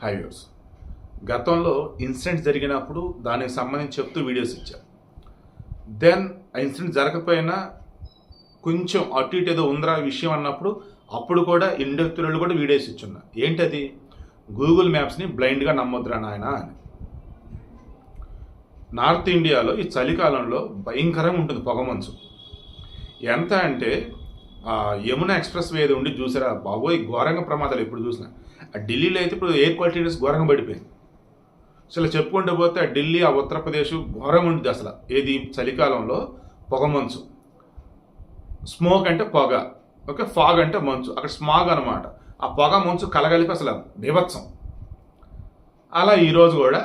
Highways గతంలో incident జరిగినప్పుడు దానికి సంబంధించి చెప్తూ వీడియోస్ ఇచ్చారు. దెన్ ఆ ఇన్సిడెంట్ జరగకపోయినా కొంచెం అటు ఇటు ఏదో ఉందిరా విషయం అన్నప్పుడు అప్పుడు కూడా ఇండక్తులు కూడా వీడియోస్ ఇచ్చున్నా. ఏంటది? గూగుల్ మ్యాప్స్ని బ్లైండ్గా నమ్మొద్దురా నాయన అని. నార్త్ ఇండియాలో ఈ చలికాలంలో భయంకరంగా ఉంటుంది పొగమంచు. ఎంత అంటే యమునా ఎక్స్ప్రెస్ వే ఏదో ఉండి చూసారా బాబోయ్, ఘోరంగా ప్రమాదాలు ఎప్పుడు చూసినా. ఆ ఢిల్లీలో అయితే ఇప్పుడు ఎయిర్ క్వాలిటీ ఇండెక్స్ ఘోరంగా పడిపోయింది. అసలు చెప్పుకుంటూ పోతే ఆ ఢిల్లీ, ఆ ఉత్తరప్రదేశ్ ఘోరంగా ఉంటుంది అసలు. ఏది చలికాలంలో పొగమంచు. స్మోక్ అంటే పొగ, ఓకే, ఫాగ్ అంటే మంచు, అక్కడ స్మాగ్ అనమాట. ఆ పొగ మంచు కలగలిపి అసలు బీభత్సం. అలా ఈరోజు కూడా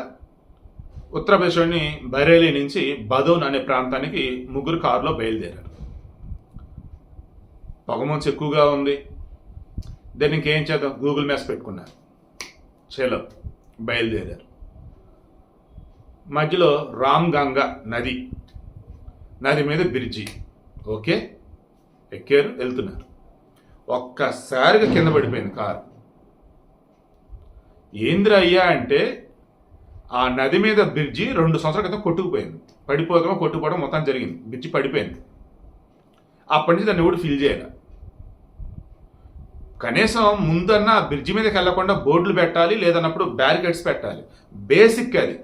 ఉత్తరప్రదేశ్లోని బరేలీ నుంచి బదౌన్ అనే ప్రాంతానికి ముగ్గురు కారులో బయలుదేరారు. పొగమంచు ఎక్కువగా ఉంది. దాన్ని ఇంకేం చేద్దాం, గూగుల్ మ్యాప్స్ పెట్టుకున్నారు. చలో బయలుదేరారు. మధ్యలో రామ్ గంగా నది మీద బ్రిడ్జి, ఓకే, ఎక్కారు, వెళ్తున్నారు. ఒక్కసారిగా కింద పడిపోయింది కారు. ఏంద్రా అయ్యా అంటే ఆ నది మీద బ్రిడ్జి 2 సంవత్సరాల క్రితం కొట్టుకుపోయింది. కొట్టుకుపోవడం మొత్తం జరిగింది. బ్రిడ్జి పడిపోయింది. అప్పటి నుంచి దాన్ని ఎవడు ఫీల్ చేయాలి. కనీసం ముందన్న బ్రిడ్జి మీదకి వెళ్లకుండా బోర్డులు పెట్టాలి, లేదన్నప్పుడు బ్యారికేడ్స్ పెట్టాలి. బేసిక్ అది.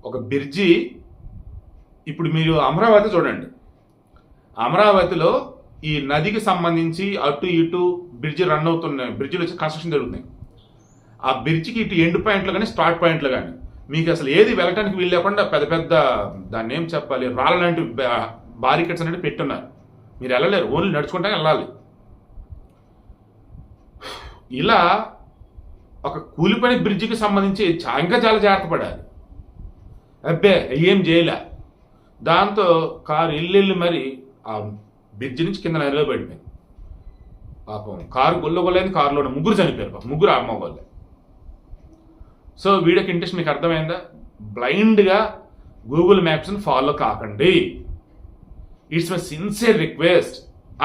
ఒక బ్రిడ్జి, ఇప్పుడు మీరు అమరావతి చూడండి. అమరావతిలో ఈ నదికి సంబంధించి అటు ఇటు బ్రిడ్జి రన్ అవుతున్నాయి, బ్రిడ్జిలు వచ్చి కన్స్ట్రక్షన్ జరుగుతున్నాయి. ఆ బ్రిడ్జికి ఇటు ఎండ్ పాయింట్లు కానీ స్టార్ట్ పాయింట్లు కానీ మీకు అసలు ఏది వెళ్ళటానికి వీలు లేకుండా పెద్ద పెద్ద దాన్ని ఏం చెప్పాలి, రాళ్ళ లాంటి బారికేడ్స్ అనేది పెట్టున్నారు. మీరు వెళ్ళలేరు, ఓన్లీ నడుచుకుంటా వెళ్ళాలి. ఇలా ఒక కూలిపోయిన బ్రిడ్జికి సంబంధించి ఇంకా చాలా జాగ్రత్త పడాలి. అబ్బే ఏం చేయలే. దాంతో కారు ఇల్లు మరి ఆ బ్రిడ్జి నుంచి కింద నదిలో పడిపోయింది. పాపం కారు గొల్లగొల్లైంది. కారులో ముగ్గురు చనిపోయారు. పాపం ముగ్గురు ఆత్మగొల్లే. సో వీడియోకి ఇంట్రెస్ట్ మీకు అర్థమైందా? బ్లైండ్గా గూగుల్ మ్యాప్స్ని ఫాలో కాకండి. It's my sincere request.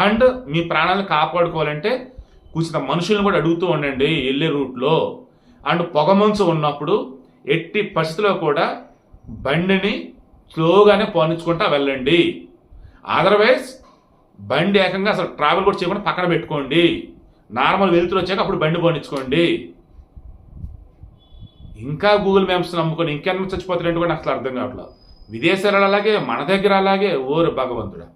And మీ ప్రాణాలను కాపాడుకోవాలంటే కూర్చున్న మనుషులను కూడా అడుగుతూ ఉండండి వెళ్ళే రూట్లో. అండ్ పొగమంచు ఉన్నప్పుడు ఎట్టి పరిస్థితుల్లో కూడా బండిని స్లోగానే పోనించుకుంటా వెళ్ళండి. అదర్వైజ్ బండి ఏకంగా అసలు ట్రావెల్ కూడా చేయకుండా పక్కన పెట్టుకోండి. నార్మల్ వెలుతురు వచ్చాక అప్పుడు బండి పోనించుకోండి. ఇంకా గూగుల్ మ్యాప్స్ నమ్ముకొని ఇంకెన్న చచ్చిపోతారంటే కూడా నాకు అసలు అర్థం కావట్లేదు. విదేశాలలో అలాగే, మన దగ్గర అలాగే. ఓరు భగవంతుడా.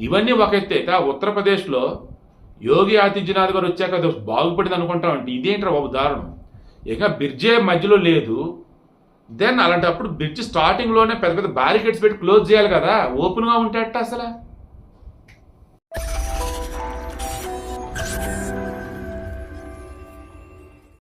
ఇవన్నీ ఒక ఎత్తే. ఉత్తరప్రదేశ్లో యోగి ఆదిత్యనాథ్ గారు వచ్చాక అది బాగుపడింది అనుకుంటామంటే ఇదేంట్రా బాబు దారుణం. ఇక బ్రిడ్జే మధ్యలో లేదు. దెన్ అలాంటప్పుడు బ్రిడ్జ్ స్టార్టింగ్లోనే పెద్ద పెద్ద బ్యారికేడ్స్ పెట్టి క్లోజ్ చేయాలి కదా. ఓపెన్గా ఉంటే అసలు